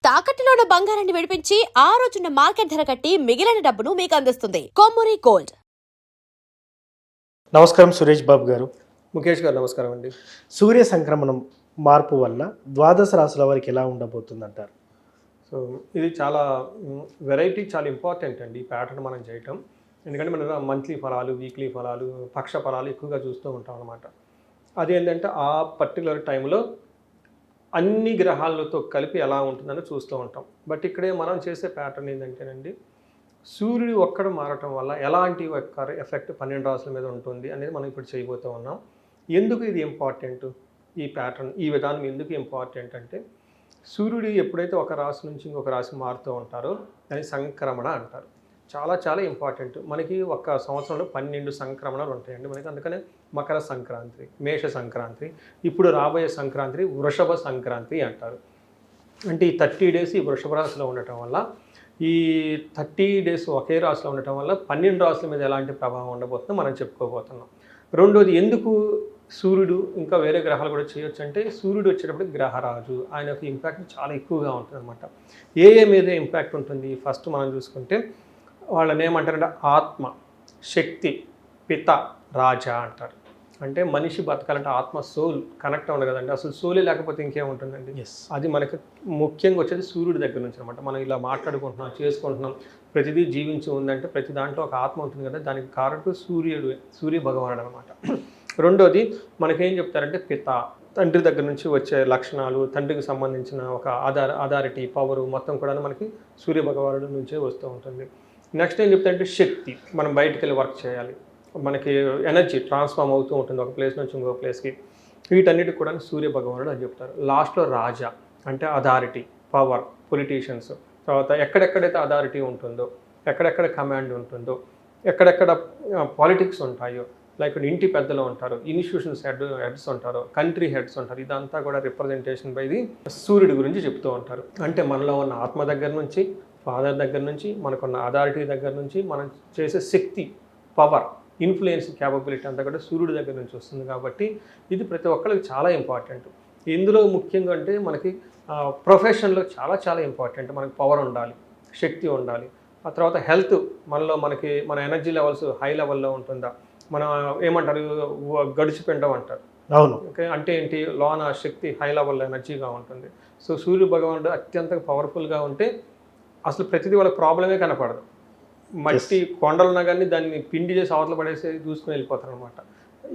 తాకట్టులో ఉన్న బంగారాన్ని విడిపించి ఆ రోజున్న మార్కెట్ ధర కట్టి మిగిలిన డబ్బును మీకు అందిస్తుంది కొమ్మూరి గోల్డ్. నమస్కారం సురేష్ బాబు గారు. ముఖేష్ గారు నమస్కారం అండి. సూర్య సంక్రమణం మార్పు వల్ల ద్వాదశ రాశుల వారికి ఎలా ఉండబోతుంది అంటారు? సో ఇది చాలా వెరైటీ, చాలా ఇంపార్టెంట్ అండి ఈ ప్యాటర్న్ మనం చేయటం. ఎందుకంటే మనం మంత్లీ ఫలాలు, వీక్లీ ఫలాలు, పక్ష ఫలాలు ఎక్కువగా చూస్తూ ఉంటాం అనమాట. అదేంటంటే ఆ పర్టికులర్ టైంలో అన్ని గ్రహాలతో కలిపి ఎలా ఉంటుందని చూస్తూ ఉంటాం. బట్ ఇక్కడే మనం చేసే ప్యాటర్న్ ఏంటంటేనండి, సూర్యుడు ఒక్కడు మారటం వల్ల ఎలాంటి ఎఫెక్ట్ 12 రాశుల మీద ఉంటుంది అనేది మనం ఇప్పుడు చేయబోతూ ఉన్నాం. ఎందుకు ఇది ఇంపార్టెంట్, ఈ ప్యాటర్న్, ఈ విధానం ఎందుకు ఇంపార్టెంట్ అంటే, సూర్యుడు ఎప్పుడైతే ఒక రాశి నుంచి ఇంకొక రాశి మారుతూ ఉంటారో దాన్ని సంక్రమణ అంటారు. చాలా చాలా ఇంపార్టెంట్. మనకి ఒక సంవత్సరంలో 12 సంక్రమణలు ఉంటాయండి మనకి. అందుకనే మకర సంక్రాంతి, మేష సంక్రాంతి, ఇప్పుడు రాబోయే సంక్రాంతి వృషభ సంక్రాంతి అంటారు. అంటే ఈ 30 డేస్ ఈ వృషభ రాశిలో ఉండటం వల్ల, ఈ 30 డేస్ ఒకే రాశిలో ఉండటం వల్ల 12 రాశుల మీద ఎలాంటి ప్రభావం ఉండబోతుందో మనం చెప్పుకోబోతున్నాం. రెండోది, ఎందుకు సూర్యుడు ఇంకా వేరే గ్రహాలు కూడా చేయొచ్చు అంటే, సూర్యుడు వచ్చేటప్పుడు గ్రహరాజు, ఆయన యొక్క ఇంపాక్ట్ చాలా ఎక్కువగా ఉంటుంది అనమాట. ఏ మీద ఇంపాక్ట్ ఉంటుంది? ఫస్ట్ మనం చూసుకుంటే వాళ్ళని ఏమంటారంటే ఆత్మ, శక్తి, పిత, రాజా అంటారు. అంటే మనిషి బతకాలంటే ఆత్మ, సోల్ కనెక్ట్ ఉండదు కదండి. అసలు సోలే లేకపోతే ఇంకేముంటుందండి? అది మనకి ముఖ్యంగా వచ్చేది సూర్యుడి దగ్గర నుంచి అనమాట. మనం ఇలా మాట్లాడుకుంటున్నాం, చేసుకుంటున్నాం, ప్రతిదీ జీవించి ఉందంటే ప్రతి దాంట్లో ఒక ఆత్మ ఉంటుంది కదా. దానికి కారణం సూర్య భగవానుడు అనమాట. రెండోది మనకేం చెప్తారంటే పిత, తండ్రి దగ్గర నుంచి వచ్చే లక్షణాలు, తండ్రికి సంబంధించిన ఒక అథారిటీ, పవరు మొత్తం కూడా మనకి సూర్య భగవానుడి నుంచే వస్తూ ఉంటుంది. నెక్స్ట్ ఏం చెప్తారంటే శక్తి, మనం బయటికి వెళ్ళి వర్క్ చేయాలి, మనకి ఎనర్జీ ట్రాన్స్ఫార్మ్ అవుతూ ఉంటుంది ఒక ప్లేస్ నుంచి ఇంకో ప్లేస్కి. వీటన్నిటికి కూడా సూర్య భగవానుడు అని చెప్తారు. లాస్ట్లో రాజా అంటే అథారిటీ, పవర్, పొలిటీషియన్స్. తర్వాత ఎక్కడెక్కడైతే అథారిటీ ఉంటుందో, ఎక్కడెక్కడ కమాండ్ ఉంటుందో, ఎక్కడెక్కడ పాలిటిక్స్ ఉంటాయో, లైక్ ఇంటి పెద్దలు ఉంటారు, ఇన్స్టిట్యూషన్స్ హెడ్స్ ఉంటారు, కంట్రీ హెడ్స్ ఉంటారు. ఇదంతా కూడా రిప్రజెంటేషన్ బై ది సూర్యుడి గురించి చెప్తూ ఉంటారు. అంటే మనలో ఉన్న ఆత్మ దగ్గర నుంచి, ఫాదర్ దగ్గర నుంచి, మనకున్న అథారిటీ దగ్గర నుంచి, మనం చేసే శక్తి, పవర్, ఇన్ఫ్లుయెన్స్, క్యాపబిలిటీ అంతా కూడా సూర్యుడి దగ్గర నుంచి వస్తుంది. కాబట్టి ఇది ప్రతి ఒక్కరికి చాలా ఇంపార్టెంట్. ఇందులో ముఖ్యంగా అంటే మనకి ప్రొఫెషన్లో చాలా చాలా ఇంపార్టెంట్. మనకి పవర్ ఉండాలి, శక్తి ఉండాలి. ఆ తర్వాత హెల్త్, మన ఎనర్జీ లెవెల్స్ హై లెవెల్లో ఉంటుందా, మనం ఏమంటారు గడిచిపెండం అంటారు. అవును. ఓకే, అంటే ఏంటి, లోన శక్తి హై లెవెల్లో ఎనర్జీగా ఉంటుంది. సో సూర్య భగవానుడు అత్యంత పవర్ఫుల్గా ఉంటే అసలు ప్రతిదీ వాళ్ళకి ప్రాబ్లమే కనపడదు. మట్టి కొండలున్నా కానీ దాన్ని పిండి చేసి అవతల పడేసి చూసుకుని వెళ్ళిపోతారు అనమాట.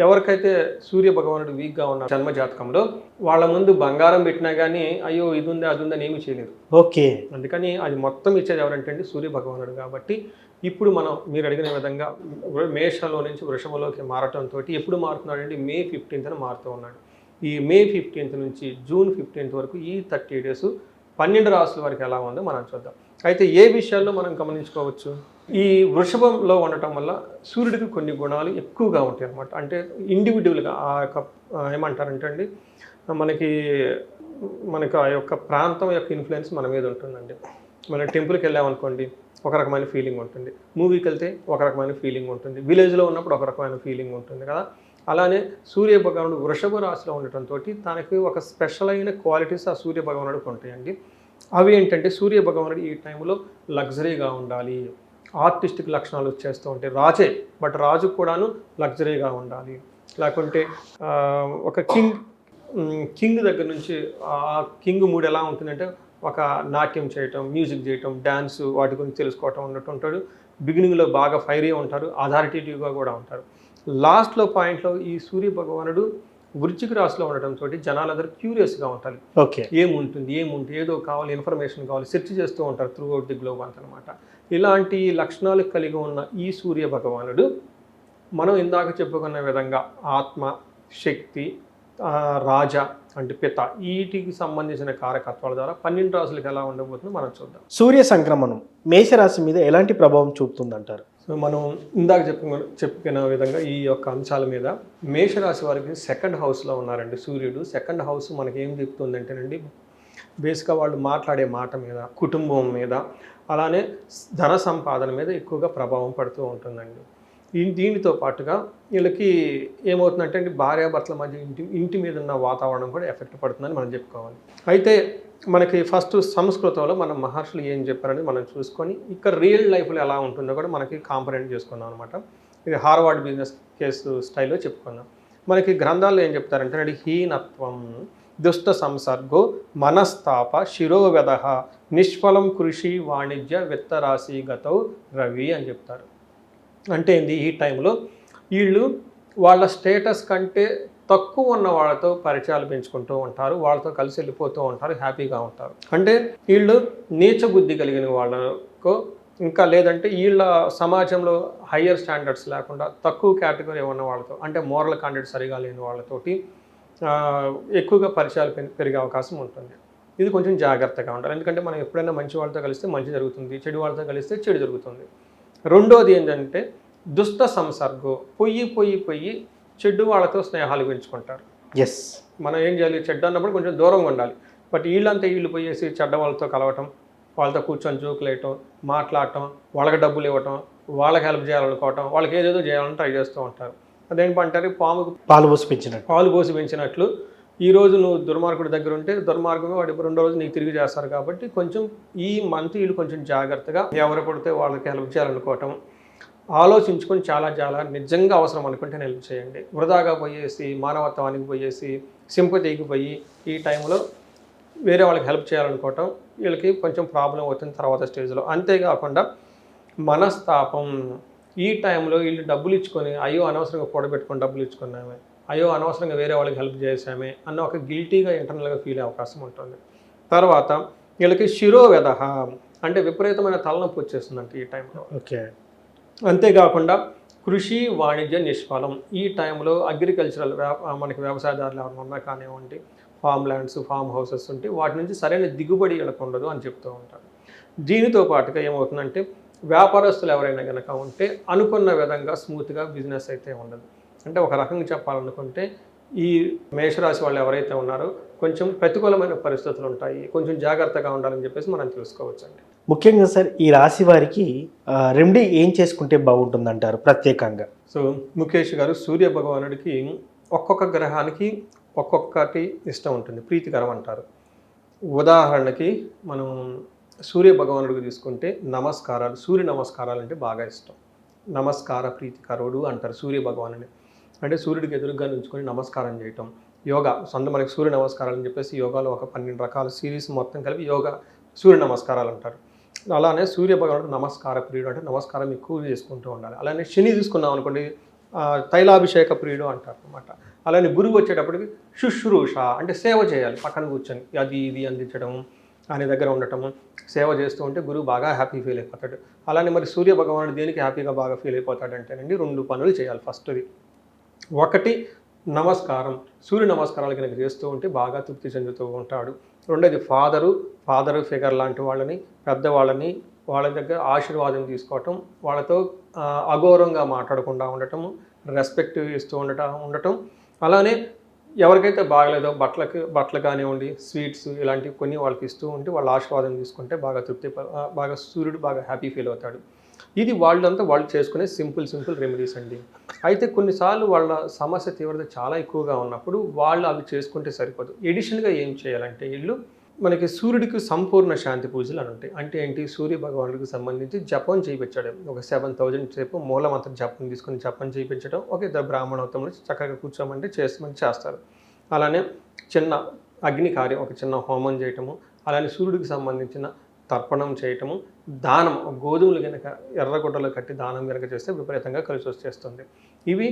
ఎవరికైతే సూర్య భగవానుడు వీక్గా ఉన్న జన్మజాతకంలో వాళ్ళ ముందు బంగారం పెట్టినా కానీ అయ్యో ఇది ఉంది అది ఉందని ఏమీ చేయలేదు. ఓకే. అందుకని అది మొత్తం ఇచ్చేది ఎవరంటే అండి సూర్య భగవానుడు. కాబట్టి ఇప్పుడు మీరు అడిగిన విధంగా మేషంలో నుంచి వృషభంలోకి మారటంతో ఎప్పుడు మారుతున్నాడండి? మే 15న మారుతూ ఉన్నాడు. ఈ మే 15 నుంచి జూన్ 15 వరకు ఈ 30 డేస్ 12 రాశుల వరకు ఎలా ఉందో మనం చూద్దాం. అయితే ఏ విషయాల్లో మనం గమనించుకోవచ్చు? ఈ వృషభంలో ఉండటం వల్ల సూర్యుడికి కొన్ని గుణాలు ఎక్కువగా ఉంటాయి అన్నమాట. అంటే ఇండివిజువల్గా ఆ యొక్క ఏమంటారంటే అండి, మనకి ఆ యొక్క ప్రాంతం యొక్క ఇన్ఫ్లుయెన్స్ మన మీద ఉంటుందండి. మనం టెంపుల్కి వెళ్ళామనుకోండి ఒక రకమైన ఫీలింగ్ ఉంటుంది, మూవీకి వెళ్తే ఒక రకమైన ఫీలింగ్ ఉంటుంది, విలేజ్లో ఉన్నప్పుడు ఒక రకమైన ఫీలింగ్ ఉంటుంది కదా. అలానే సూర్య భగవానుడు వృషభ రాశిలో ఉండటంతో తనకి ఒక స్పెషల్ అయిన క్వాలిటీస్ ఆ సూర్య భగవానుడికి ఉంటాయండి. అవి ఏంటంటే, సూర్య భగవానుడు ఈ టైంలో లగ్జరీగా ఉండాలి, ఆర్టిస్టిక్ లక్షణాలు వచ్చేస్తూ ఉంటాయి. రాజే, బట్ రాజు కూడాను లగ్జరీగా ఉండాలి. లేకుంటే ఒక కింగ్ దగ్గర నుంచి ఆ కింగ్ మూడ్ ఎలా ఉంటుందంటే, ఒక నాట్యం చేయటం, మ్యూజిక్ చేయటం, డ్యాన్స్, వాటి గురించి తెలుసుకోవటం ఉన్నట్టు ఉంటాడు. బిగినింగ్లో బాగా ఫైరీ ఉంటారు, అథారిటేటివ్గా కూడా ఉంటారు. లాస్ట్లో పాయింట్లో ఈ సూర్య భగవానుడు వృశ్చిక రాశిలో ఉండటంతో జనాలందరూ క్యూరియస్గా ఉంటారు. ఓకే, ఏముంటుంది ఏదో కావాలి, ఇన్ఫర్మేషన్ కావాలి, సెర్చ్ చేస్తూ ఉంటారు త్రూ అవుట్ ది గ్లోబ్ అంతనమాట. ఇలాంటి లక్షణాలు కలిగి ఉన్న ఈ సూర్య భగవానుడు మనం ఇందాక చెప్పుకున్న విధంగా ఆత్మ, శక్తి, రాజా అంటే పిత, వీటికి సంబంధించిన కారకత్వాల ద్వారా 12 రాశులకు ఎలా ఉండబోతుందో మనం చూద్దాం. సూర్య సంక్రమణం మేషరాశి మీద ఎలాంటి ప్రభావం చూపుతుందంటారు? సో మనం ఇందాక చెప్పుకున్న విధంగా ఈ యొక్క అంశాల మీద మేషరాశి వారికి 2nd హౌస్లో ఉన్నారండి సూర్యుడు. 2nd హౌస్ మనకి ఏం చెప్తుందంటేనండి, బేసిక్గా వాళ్ళు మాట్లాడే మాట మీద, కుటుంబం మీద, అలానే ధన సంపాదన మీద ఎక్కువగా ప్రభావం పడుతూ ఉంటుందండి. దీనితో పాటుగా వీళ్ళకి ఏమవుతుందంటే అండి, భార్యాభర్తల మధ్య ఇంటి మీద ఉన్న వాతావరణం కూడా ఎఫెక్ట్ పడుతుందని మనం చెప్పుకోవాలి. అయితే మనకి ఫస్ట్ సంస్కృతంలో మనం మహర్షులు ఏం చెప్పారని మనం చూసుకొని ఇక్కడ రియల్ లైఫ్లో ఎలా ఉంటుందో కూడా మనకి కాంపరెంట్ చేసుకున్నాం అనమాట. ఇది హార్వర్డ్ బిజినెస్ కేసు స్టైల్లో చెప్పుకున్నాం. మనకి గ్రంథాల్లో ఏం చెప్తారంటే హీనత్వం దుష్ట సంసర్గో మనస్తాప శిరోవ్యధ నిష్ఫలం కృషి వాణిజ్య విత్తరాశి గతౌ రవి అని చెప్తారు. అంటే ఏంది, ఈ టైంలో వీళ్ళు వాళ్ళ స్టేటస్ కంటే తక్కువ ఉన్న వాళ్ళతో పరిచయాలు పెంచుకుంటూ ఉంటారు, వాళ్ళతో కలిసి వెళ్ళిపోతూ ఉంటారు, హ్యాపీగా ఉంటారు. అంటే వీళ్ళు నీచ బుద్ధి కలిగిన వాళ్ళకు, ఇంకా లేదంటే వీళ్ళ సమాజంలో హయ్యర్ స్టాండర్డ్స్ లేకుండా తక్కువ కేటగిరీ ఉన్న వాళ్ళతో, అంటే మోరల్ కాండక్ట్ సరిగా లేని వాళ్ళతోటి ఎక్కువగా పరిచయాలు పెరిగే అవకాశం ఉంటుంది. ఇది కొంచెం జాగ్రత్తగా ఉండాలి. ఎందుకంటే మనం ఎప్పుడైనా మంచి వాళ్ళతో కలిస్తే మంచి జరుగుతుంది, చెడు వాళ్ళతో కలిస్తే చెడు జరుగుతుంది. రెండోది ఏంటంటే దుష్ట సంసర్గం, పొయ్యి చెడ్డు వాళ్ళతో స్నేహాలు పెంచుకుంటారు. ఎస్, మనం ఏం చేయాలి, చెడ్డ అన్నప్పుడు కొంచెం దూరంగా ఉండాలి. బట్ వీళ్ళు పోయేసి చెడ్డ వాళ్ళతో కలవటం, వాళ్ళతో కూర్చొని జోకులు వేయటం, మాట్లాడటం, వాళ్ళకి డబ్బులు ఇవ్వటం, వాళ్ళకి హెల్ప్ చేయాలనుకోవటం, వాళ్ళకి ఏదేదో చేయాలని ట్రై చేస్తూ ఉంటారు. అదేంటంటారు, పాముకు పాలు పోసి పెంచినట్లు. ఈరోజు నువ్వు దుర్మార్గుడి దగ్గర ఉంటే దుర్మార్గమే వాడి రెండో రోజు నీకు తిరిగి చేస్తారు. కాబట్టి కొంచెం ఈ మంత్ వీళ్ళు కొంచెం జాగ్రత్తగా ఎవరు పడితే వాళ్ళకి హెల్ప్ చేయాలనుకోవటం, ఆలోచించుకొని చాలా నిజంగా అవసరం అనుకుంటే హెల్ప్ చేయండి. వృధాగా పోయేసి మానవత్వానికి పోయేసి సింపతికి పోయి ఈ టైంలో వేరే వాళ్ళకి హెల్ప్ చేయాలనుకోవటం వీళ్ళకి కొంచెం ప్రాబ్లం అవుతుంది తర్వాత స్టేజ్లో. అంతేకాకుండా మనస్తాపం, ఈ టైంలో వీళ్ళు డబ్బులు ఇచ్చుకొని అయ్యో అనవసరంగా కూడబెట్టుకొని డబ్బులు ఇచ్చుకున్నామే, అయ్యో అనవసరంగా వేరే వాళ్ళకి హెల్ప్ చేసామే అన్న ఒక గిల్టీగా ఇంటర్నల్గా ఫీల్ అయ్యే అవకాశం ఉంటుంది. తర్వాత వీళ్ళకి శిరోవ్యధ, అంటే విపరీతమైన తలనొప్పి వచ్చేస్తుందంట ఈ టైంలో. ఓకే. అంతేకాకుండా కృషి వాణిజ్య నిష్ఫలం, ఈ టైంలో అగ్రికల్చరల్ మనకి వ్యవసాయదారులు ఎవరైనా ఉన్నా కానివ్వండి, ఫామ్ ల్యాండ్స్, ఫామ్ హౌసెస్ ఉంటే వాటి నుంచి సరైన దిగుబడి వీళ్ళకు ఉండదు అని చెప్తూ ఉంటారు. దీనితో పాటుగా ఏమవుతుందంటే వ్యాపారస్తులు ఎవరైనా కనుక ఉంటే అనుకున్న విధంగా స్మూత్గా బిజినెస్ అయితే ఉండదు. అంటే ఒక రకంగా చెప్పాలనుకుంటే ఈ మేషరాశి వాళ్ళు ఎవరైతే ఉన్నారో కొంచెం ప్రతికూలమైన పరిస్థితులు ఉంటాయి, కొంచెం జాగ్రత్తగా ఉండాలని చెప్పేసి మనం తెలుసుకోవచ్చండి. ముఖ్యంగా సార్, ఈ రాశి వారికి రెమెడీ ఏం చేసుకుంటే బాగుంటుందంటారు ప్రత్యేకంగా? సో ముఖేష్ గారు, సూర్య భగవానుడికి ఒక్కొక్క గ్రహానికి ఒక్కొక్కటి ఇష్టం ఉంటుంది, ప్రీతికరం అంటారు. ఉదాహరణకి మనం సూర్య భగవానుడికి తీసుకుంటే నమస్కారాలు, సూర్య నమస్కారాలు అంటే బాగా ఇష్టం. నమస్కార ప్రీతికరుడు అంటారు సూర్య భగవానుని. అంటే సూర్యుడికి ఎదురుగా నుంచుకొని నమస్కారం చేయటం, యోగా మనకి సూర్య నమస్కారాలు అని చెప్పేసి యోగాలో ఒక 12 రకాల సిరీస్ మొత్తం కలిపి యోగా సూర్య నమస్కారాలు అంటారు. అలానే సూర్య భగవానుడు నమస్కార ప్రియుడు, అంటే నమస్కారం ఎక్కువ చేసుకుంటూ ఉండాలి. అలానే శని తీసుకున్నాం అనుకోండి, తైలాభిషేక ప్రియుడు అంటారు అనమాట. అలానే గురువు వచ్చేటప్పటికి శుశ్రూష, అంటే సేవ చేయాలి, పక్కన కూర్చొని అది ఇది అందించడం, ఆయన దగ్గర ఉండటము, సేవ చేస్తూ ఉంటే గురువు బాగా హ్యాపీ ఫీల్ అయిపోతాడు. అలానే మరి సూర్య భగవానుడు దేనికి హ్యాపీగా బాగా ఫీల్ అయిపోతాడంటేనండి 2 పనులు చేయాలి. ఫస్ట్ది ఒకటి నమస్కారం, సూర్య నమస్కారాలు కనుక చేస్తూ ఉంటే బాగా తృప్తి చెందుతూ ఉంటాడు. రెండోది ఫాదరు ఫిగర్ లాంటి వాళ్ళని, పెద్దవాళ్ళని, వాళ్ళ దగ్గర ఆశీర్వాదం తీసుకోవటం, వాళ్ళతో అగౌరవంగా మాట్లాడకుండా ఉండటం, రెస్పెక్ట్ ఇస్తూ ఉండటం. అలానే ఎవరికైతే బాగలేదో బట్టలు కానివ్వండి, స్వీట్స్ ఇలాంటివి కొన్ని వాళ్ళకి ఇస్తూ ఉంటే వాళ్ళ ఆశీర్వాదం తీసుకుంటే బాగా సూర్యుడు బాగా హ్యాపీ ఫీల్ అవుతాడు. ఇది వాళ్ళు చేసుకునే సింపుల్ రెమెడీస్ అండి. అయితే కొన్నిసార్లు వాళ్ళ సమస్య తీవ్రత చాలా ఎక్కువగా ఉన్నప్పుడు వాళ్ళు అవి చేసుకుంటే సరిపోదు. ఎడిషనల్గా ఏం చేయాలంటే వీళ్ళు మనకి సూర్యుడికి సంపూర్ణ శాంతి పూజలు అని ఉంటాయి. అంటే ఏంటి, సూర్య భగవానుడికి సంబంధించి జపం చేయించడం, ఒక 7000 సేపు మూలమంత్ర జపం తీసుకొని జపం చేయించడం, ఒక ఇద్దరు బ్రాహ్మణోత్తములు చక్కగా కూర్చోమంటే చేస్తారు. అలానే చిన్న అగ్ని కార్యం, ఒక చిన్న హోమం చేయటము, అలానే సూర్యుడికి సంబంధించిన తర్పణం చేయటము, దానం, గోధుమలు కనుక ఎర్రగుడ్డలు కట్టి దానం కనుక చేస్తే విపరీతంగా కలిసి వచ్చేస్తుంది. ఇవి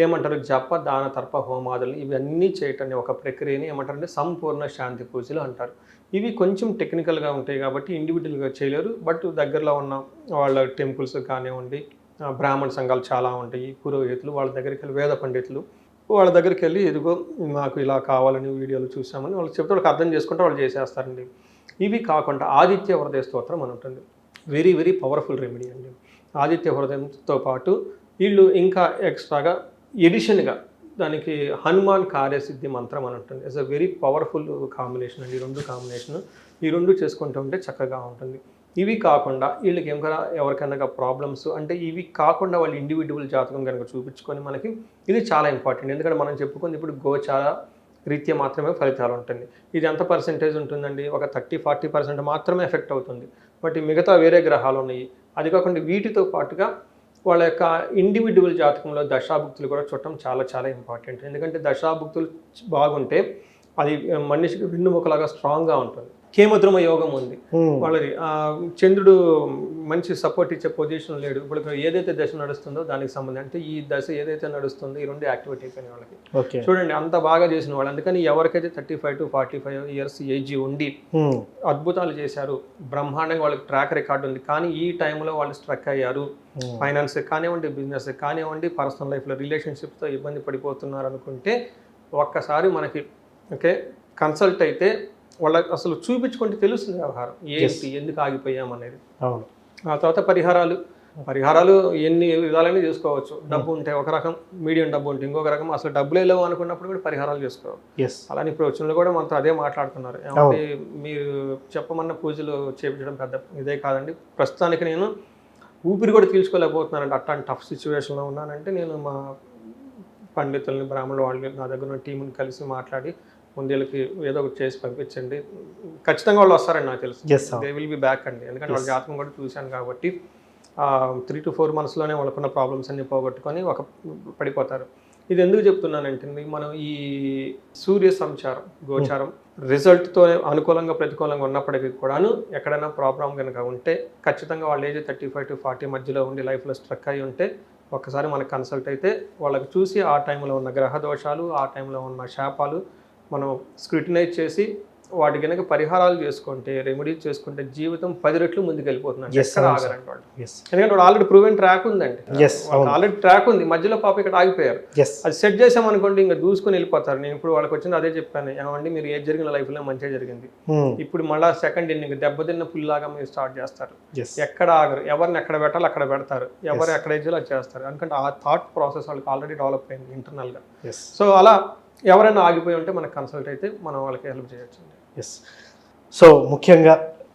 ఏమంటారు, జప దాన తర్ప హోమాదులు ఇవన్నీ చేయటాన్ని ఒక ప్రక్రియని ఏమంటారంటే సంపూర్ణ శాంతి పూజలు అంటారు. ఇవి కొంచెం టెక్నికల్గా ఉంటాయి కాబట్టి ఇండివిజువల్గా చేయలేరు. బట్ దగ్గరలో ఉన్న వాళ్ళ టెంపుల్స్ కానివ్వండి, బ్రాహ్మణ సంఘాలు చాలా ఉంటాయి, పురోహితులు, వాళ్ళ దగ్గరికి వెళ్ళి వేద పండితులు వాళ్ళ దగ్గరికి వెళ్ళి ఎదుగో మాకు ఇలా కావాలని వీడియోలు చూసామని వాళ్ళు చెప్తే వాళ్ళకి అర్థం చేసుకుంటే వాళ్ళు చేసేస్తారండి. ఇవి కాకుండా ఆదిత్య హృదయ స్తోత్రం అని ఉంటుంది, వెరీ పవర్ఫుల్ రెమెడీ అండి. ఆదిత్య హృదయంతో పాటు వీళ్ళు ఇంకా ఎక్స్ట్రాగా ఎడిషన్గా దానికి హనుమాన్ కార్యసిద్ధి మంత్రం అని ఉంటుంది. It's a very powerful combination అండి. ఈ రెండు చేసుకుంటూ ఉంటే చక్కగా ఉంటుంది. ఇవి కాకుండా వీళ్ళకి ఎవరికైనా ప్రాబ్లమ్స్ అంటే ఇవి కాకుండా వాళ్ళు ఇండివిజువల్ జాతకం కనుక చూపించుకొని మనకి ఇది చాలా ఇంపార్టెంట్. ఎందుకంటే మనం చెప్పుకుంది ఇప్పుడు గోచార రీత్యా మాత్రమే ఫలితాలు ఉంటుంది. ఇది ఎంత పర్సెంటేజ్ ఉంటుందండి, ఒక 30-40% మాత్రమే ఎఫెక్ట్ అవుతుంది. బట్ మిగతా వేరే గ్రహాలు ఉన్నాయి. అది కాకుండా వీటితో పాటుగా వాళ్ళ యొక్క ఇండివిజువల్ జాతకంలో దశాభుక్తులు కూడా చూడటం చాలా చాలా ఇంపార్టెంట్. ఎందుకంటే దశాభుక్తులు బాగుంటే అది మనిషికి వెన్నుముకలాగా స్ట్రాంగ్గా ఉంటుంది. కేమద్రుమ యోగం ఉంది వాళ్ళది, చంద్రుడు మంచి సపోర్ట్ ఇచ్చే పొజిషన్ లేడు. ఇప్పుడు ఏదైతే దశ నడుస్తుందో దానికి సంబంధం అంటే ఈ దశ ఏదైతే నడుస్తుందో ఈ రెండు యాక్టివేట్ అయిపోయిన వాళ్ళకి చూడండి అంత బాగా చేసిన వాళ్ళు. అందుకని ఎవరికైతే 35 to 45 ఇయర్స్ ఏజ్ ఉండి అద్భుతాలు చేశారు, బ్రహ్మాండంగా వాళ్ళకి ట్రాక్ రికార్డు ఉంది, కానీ ఈ టైంలో వాళ్ళు స్ట్రక్ అయ్యారు, ఫైనాన్స్ కానివ్వండి, బిజినెస్ కానివ్వండి, పర్సనల్ లైఫ్లో రిలేషన్షిప్తో ఇబ్బంది పడిపోతున్నారు అనుకుంటే ఒక్కసారి మనకి కన్సల్ట్ అయితే వాళ్ళకి అసలు చూపించుకుంటే తెలుస్తుంది వ్యవహారం ఏంటి, ఎందుకు ఆగిపోయామనేది. అవును. ఆ తర్వాత పరిహారాలు ఎన్ని విధాలైనా చేసుకోవచ్చు. డబ్బు ఉంటే ఒక రకం, మీడియం డబ్బు ఉంటే ఇంకొక రకం, అసలు డబ్బులే లేవు అనుకున్నప్పుడు కూడా పరిహారాలు చేసుకోవాలి. అలానే ఇప్పుడు వచ్చిన కూడా మనతో అదే మాట్లాడుతున్నారు. ఏమంటే మీరు చెప్పమన్న పూజలు చేయించడం పెద్ద ఇదే కాదండి, ప్రస్తుతానికి నేను ఊపిరి కూడా తీర్చుకోలేకపోతున్నానండి, అట్లాంటి టఫ్ సిచ్యువేషన్లో ఉన్నానంటే నేను మా పండితుల్ని, బ్రాహ్మణులు వాళ్ళు నా దగ్గర ఉన్న టీంని కలిసి మాట్లాడి ముందేళ్ళకి ఏదో ఒకటి చేసి పంపించండి, ఖచ్చితంగా వాళ్ళు వస్తారండి. నాకు తెలుసు దే విల్ బి బ్యాక్ అండి. ఎందుకంటే వాళ్ళ జాతకం కూడా చూశాను కాబట్టి 3 to 4 monthsలోనే వాళ్ళకున్న ప్రాబ్లమ్స్ అన్ని పోగొట్టుకొని పడిపోతారు. ఇది ఎందుకు చెప్తున్నానంటే మనం ఈ సూర్య సంచారం గోచారం రిజల్ట్తో అనుకూలంగా ప్రతికూలంగా ఉన్నప్పటికీ కూడాను ఎక్కడైనా ప్రాబ్లం కనుక ఉంటే ఖచ్చితంగా వాళ్ళ ఏజ్ 35 to 40 మధ్యలో ఉండి లైఫ్లో స్ట్రక్ అయి ఉంటే ఒక్కసారి మనకు కన్సల్ట్ అయితే వాళ్ళకి చూసి ఆ టైంలో ఉన్న గ్రహ దోషాలు, ఆ టైంలో ఉన్న శాపాలు మనం స్క్రూటినైజ్ చేసి వాటి కనుక పరిహారాలు చేసుకుంటే, రెమెడీస్ చేసుకుంటే జీవితం 10 రెట్లు ముందుకు వెళ్ళిపోతుంది. ఎక్కడ ఆగరండి వాళ్ళు. ఎందుకంటే వాడు ఆల్రెడీ ప్రూవెన్ ట్రాక్ ఉందండి, ఆల్రెడీ ట్రాక్ ఉంది, మధ్యలో పాప ఇక్కడ ఆగిపోయారు. అది సెట్ చేసామనుకోండి ఇంకా దూసుకొని వెళ్ళిపోతారు. నేను ఇప్పుడు వాళ్ళకి వచ్చింది అదే చెప్పాను, ఏమండి మీరు ఏది జరిగిన లైఫ్లో మంచిగా జరిగింది, ఇప్పుడు మళ్ళీ సెకండ్ ఇన్నింగ్ దెబ్బతిన్న పుల్లాగా మీరు స్టార్ట్ చేస్తారు. ఎక్కడ ఆగరు, ఎవరిని ఎక్కడ పెట్టాలి అక్కడ పెడతారు, ఎవరు ఎక్కడ ఏజ్ అది చేస్తారు. ఎందుకంటే ఆ థాట్ ప్రాసెస్ వాళ్ళకి ఆల్రెడీ డెవలప్ అయింది ఇంటర్నల్గా. సో అలా ఎవరైనా ఆగిపోయి ఉంటే మనకు కన్సల్ట్ అయితే మనం వాళ్ళకి హెల్ప్ చేయొచ్చు. సో ముఖ్యంగా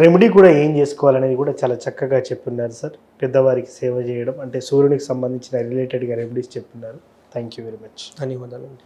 రెమెడీ కూడా ఏం చేసుకోవాలనేది కూడా చాలా చక్కగా చెప్పున్నారు సార్. పెద్దవారికి సేవ చేయడం అంటే సూర్యునికి సంబంధించిన రిలేటెడ్గా రెమెడీస్ చెప్పున్నారు. Thank you very much. ధన్యవాదాలండి.